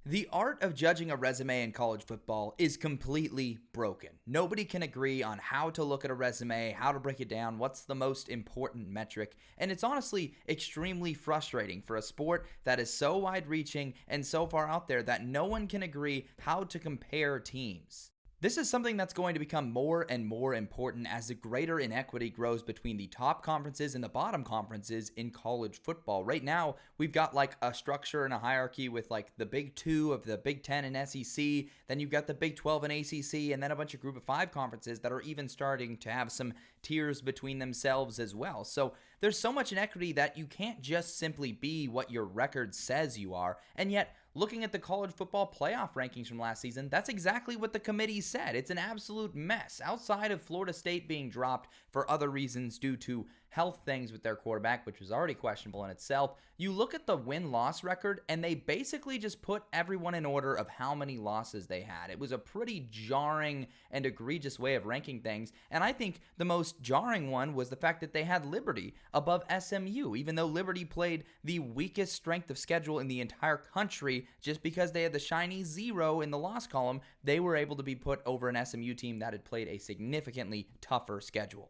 The art of judging a resume in college football is completely broken. Nobody can agree on how to look at a resume, how to break it down, what's the most important metric, and it's honestly extremely frustrating for a sport that is so wide reaching and so far out there that no one can agree how to compare teams. This is something that's going to become more and more important as the greater inequity grows between the top conferences and the bottom conferences in college football. Right now, we've got like a structure and a hierarchy with like the Big Two of the Big Ten and SEC. Then you've got the Big 12 and ACC, and then a bunch of Group of Five conferences that are even starting to have some tiers between themselves as well. So there's so much inequity that you can't just simply be what your record says you are. And yet, looking at the college football playoff rankings from last season, that's exactly what the committee said. It's an absolute mess. Outside of Florida State being dropped for other reasons due to health things with their quarterback, which was already questionable in itself, you look at the win-loss record, and they basically just put everyone in order of how many losses they had. It was a pretty jarring and egregious way of ranking things, and I think the most jarring one was the fact that they had Liberty above SMU, even though Liberty played the weakest strength of schedule in the entire country. Just because they had the shiny 0 in the loss column, they were able to be put over an SMU team that had played a significantly tougher schedule.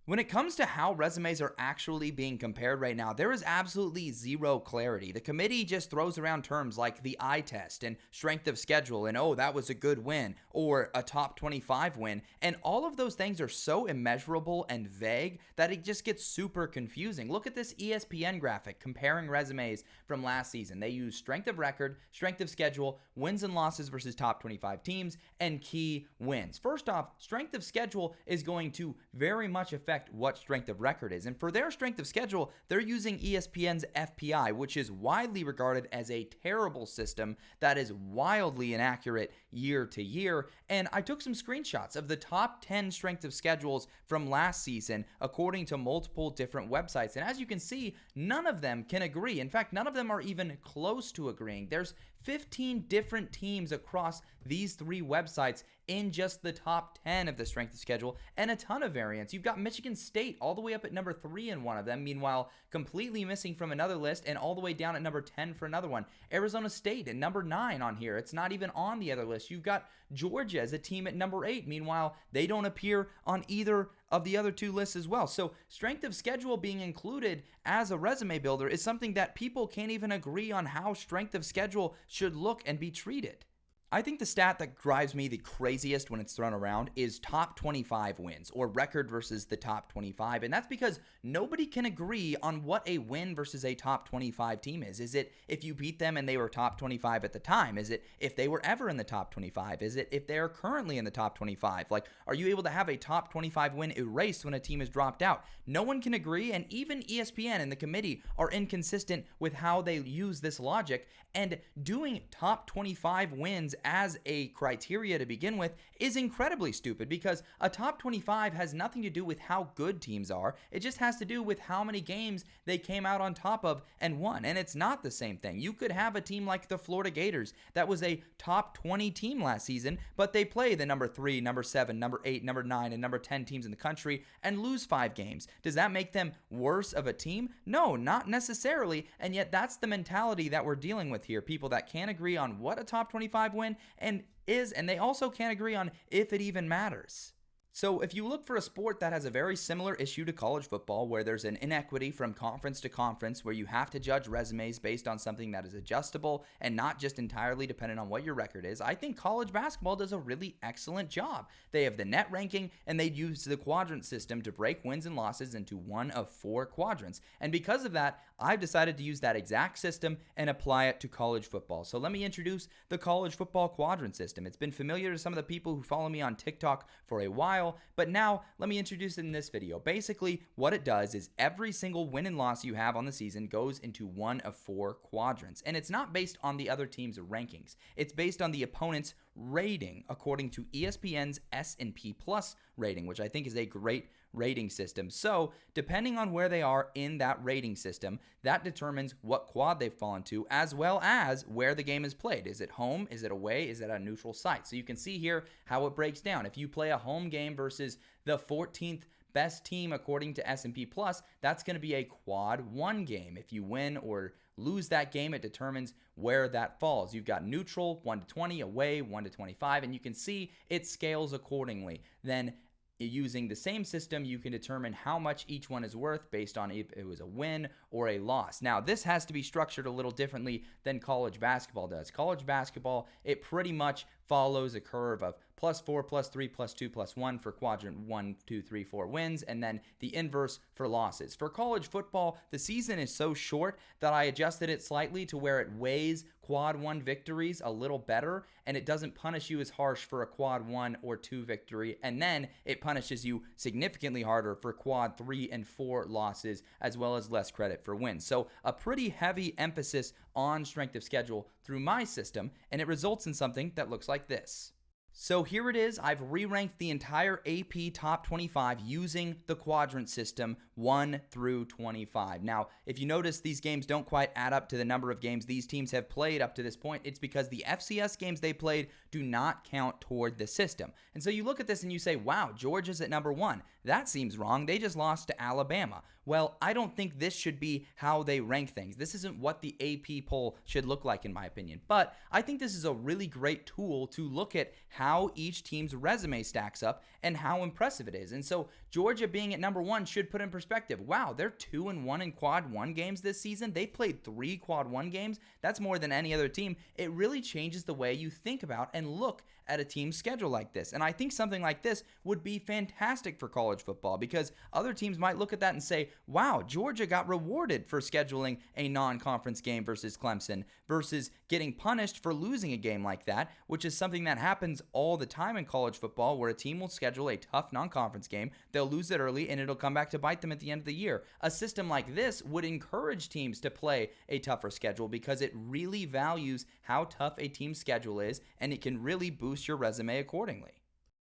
When it comes to how resumes are actually being compared right now, there is absolutely zero clarity. The committee just throws around terms like the eye test and strength of schedule and, oh, that was a good win or a top 25 win. And all of those things are so immeasurable and vague that it just gets super confusing. Look at this ESPN graphic comparing resumes from last season. They use strength of record, strength of schedule, wins and losses versus top 25 teams, and key wins. First off, strength of schedule is going to very much affect what strength of record is. And for their strength of schedule, they're using ESPN's FPI, which is widely regarded as a terrible system that is wildly inaccurate year to year. And I took some screenshots of the top 10 strength of schedules from last season, according to multiple different websites. And as you can see, none of them can agree. In fact, none of them are even close to agreeing. There's 15 different teams across these three websites in just the top 10 of the strength of schedule, and a ton of variants. You've got Michigan State all the way up at number 3 in one of them, meanwhile completely missing from another list, and all the way down at number 10 for another one. Arizona State at number 9 on here. It's not even on the other list. You've got Georgia as a team at number 8. Meanwhile, they don't appear on either of the other two lists as well. So strength of schedule being included as a resume builder is something that people can't even agree on how strength of schedule should look and be treated. I think the stat that drives me the craziest when it's thrown around is top 25 wins, or record versus the top 25, and that's because nobody can agree on what a win versus a top 25 team is. Is it if you beat them and they were top 25 at the time? Is it if they were ever in the top 25? Is it if they're currently in the top 25? Like, are you able to have a top 25 win erased when a team is dropped out? No one can agree, and even ESPN and the committee are inconsistent with how they use this logic, and doing top 25 wins as a criteria to begin with is incredibly stupid, because a top 25 has nothing to do with how good teams are. It just has to do with how many games they came out on top of and won. And it's not the same thing. You could have a team like the Florida Gators that was a top 20 team last season, but they play the number 3, number 7, number 8, number 9, and number 10 teams in the country and lose 5 games. Does that make them worse of a team? No, not necessarily. And yet that's the mentality that we're dealing with here. People that can't agree on what a top 25 win and they also can't agree on if it even matters. So if you look for a sport that has a very similar issue to college football, where there's an inequity from conference to conference, where you have to judge resumes based on something that is adjustable and not just entirely dependent on what your record is, I think college basketball does a really excellent job. They have the net ranking, and they use the quadrant system to break wins and losses into one of 4 quadrants. And because of that, I've decided to use that exact system and apply it to college football. So let me introduce the college football quadrant system. It's been familiar to some of the people who follow me on TikTok for a while, but now let me introduce it in this video. Basically, what it does is every single win and loss you have on the season goes into one of 4 quadrants. And it's not based on the other team's rankings. It's based on the opponent's rating according to ESPN's S&P Plus rating, which I think is a great rating system. So depending on where they are in that rating system, that determines what quad they've fallen to, as well as where the game is played. Is it home? Is it away? Is it a neutral site? So you can see here how it breaks down. If you play a home game versus the 14th best team according to S&P Plus, that's going to be a quad 1 game. If you win or lose that game, it determines where that falls. You've got neutral, 1 to 20, away, 1 to 25, and you can see it scales accordingly. Then using the same system, you can determine how much each one is worth based on if it was a win or a loss. Now, this has to be structured a little differently than college basketball does. College basketball, it pretty much follows a curve of +4, +3, +2, +1 for quadrant 1, 2, 3, 4 wins, and then the inverse for losses. For college football, the season is so short that I adjusted it slightly to where it weighs quad 1 victories a little better, and it doesn't punish you as harsh for a quad 1 or 2 victory, and then it punishes you significantly harder for quad 3 and 4 losses, as well as less credit for wins. So a pretty heavy emphasis on strength of schedule through my system, and it results in something that looks like this. So here it is. I've re-ranked the entire AP top 25 using the quadrant system 1 through 25. Now, if you notice, these games don't quite add up to the number of games these teams have played up to this point. It's because the FCS games they played do not count toward the system. And so you look at this and you say, wow, Georgia's at number 1. That seems wrong. They just lost to Alabama. Well, I don't think this should be how they rank things. This isn't what the AP poll should look like, in my opinion. But I think this is a really great tool to look at how each team's resume stacks up and how impressive it is. And so Georgia being at number 1 should put in perspective, wow, they're 2-1 in quad 1 games this season. They've played 3 quad 1 games. That's more than any other team. It really changes the way you think about and look at a team's schedule like this. And I think something like this would be fantastic for college football, because other teams might look at that and say, wow, Georgia got rewarded for scheduling a non-conference game versus Clemson versus getting punished for losing a game like that, which is something that happens all the time in college football, where a team will schedule a tough non-conference game, they'll lose it early, and it'll come back to bite them at the end of the year. A system like this would encourage teams to play a tougher schedule, because it really values how tough a team's schedule is, and it can really boost your resume accordingly.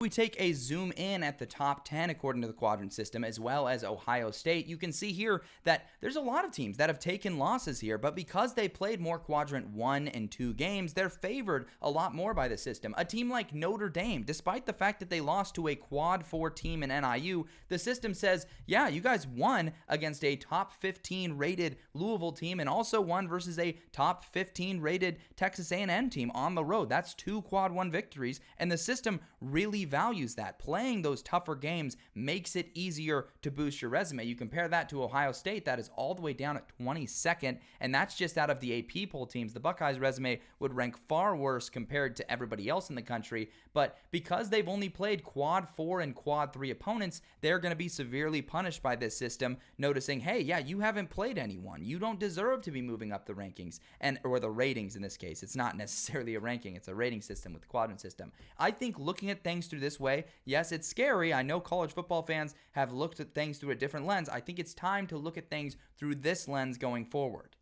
We take a zoom in at the top 10 according to the quadrant system, as well as Ohio State. You can see here that there's a lot of teams that have taken losses here, but because they played more quadrant 1 and 2 games, they're favored a lot more by the system. A team like Notre Dame, despite the fact that they lost to a quad 4 team in NIU, the system says, yeah, you guys won against a top 15 rated Louisville team, and also won versus a top 15 rated Texas A&M team on the road. That's 2 quad 1 victories, and the system really values that. Playing those tougher games makes it easier to boost your resume. You compare that to Ohio State, that is all the way down at 22nd, and that's just out of the AP poll teams. The Buckeyes' resume would rank far worse compared to everybody else in the country, but because they've only played quad 4 and quad 3 opponents, they're going to be severely punished by this system, noticing, hey, yeah, you haven't played anyone. You don't deserve to be moving up the rankings, or the ratings in this case. It's not necessarily a ranking, it's a rating system with the quadrant system. I think looking at things through this way, yes, it's scary. I know college football fans have looked at things through a different lens. I think it's time to look at things through this lens going forward.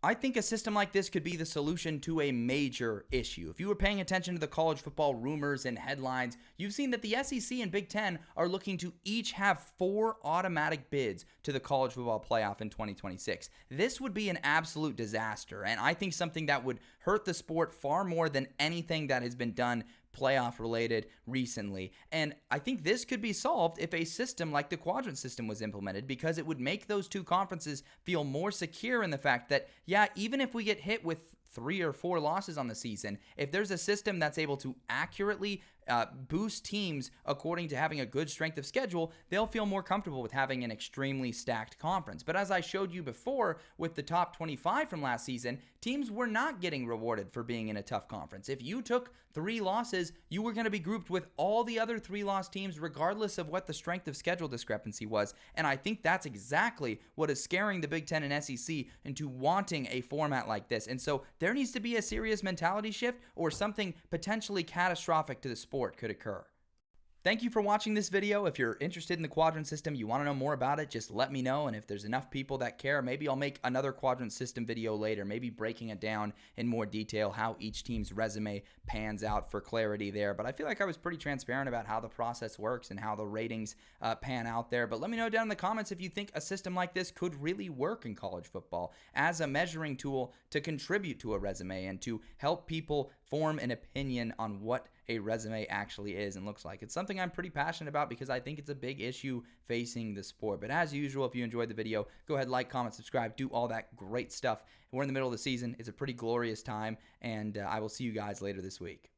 I think a system like this could be the solution to a major issue. If you were paying attention to the college football rumors and headlines, you've seen that the SEC and Big Ten are looking to each have 4 automatic bids to the college football playoff in 2026. This would be an absolute disaster, and I think something that would hurt the sport far more than anything that has been done playoff related recently. And I think this could be solved if a system like the quadrant system was implemented, because it would make those 2 conferences feel more secure in the fact that, yeah, even if we get hit with 3 or 4 losses on the season, if there's a system that's able to accurately boost teams according to having a good strength of schedule, they'll feel more comfortable with having an extremely stacked conference. But as I showed you before with the top 25 from last season, teams were not getting rewarded for being in a tough conference. If you took 3 losses, you were going to be grouped with all the other 3-loss teams regardless of what the strength of schedule discrepancy was. And I think that's exactly what is scaring the Big Ten and SEC into wanting a format like this. And so there needs to be a serious mentality shift, or something potentially catastrophic to the sport could occur. Thank you for watching this video. If you're interested in the quadrant system, you want to know more about it, just let me know. And if there's enough people that care, maybe I'll make another quadrant system video later, maybe breaking it down in more detail, how each team's resume pans out for clarity there. But I feel like I was pretty transparent about how the process works and how the ratings pan out there. But let me know down in the comments if you think a system like this could really work in college football as a measuring tool to contribute to a resume and to help people form an opinion on what a resume actually is and looks like. It's something I'm pretty passionate about because I think it's a big issue facing the sport. But as usual, if you enjoyed the video, go ahead, like, comment, subscribe, do all that great stuff. We're in the middle of the season. It's a pretty glorious time, and I will see you guys later this week.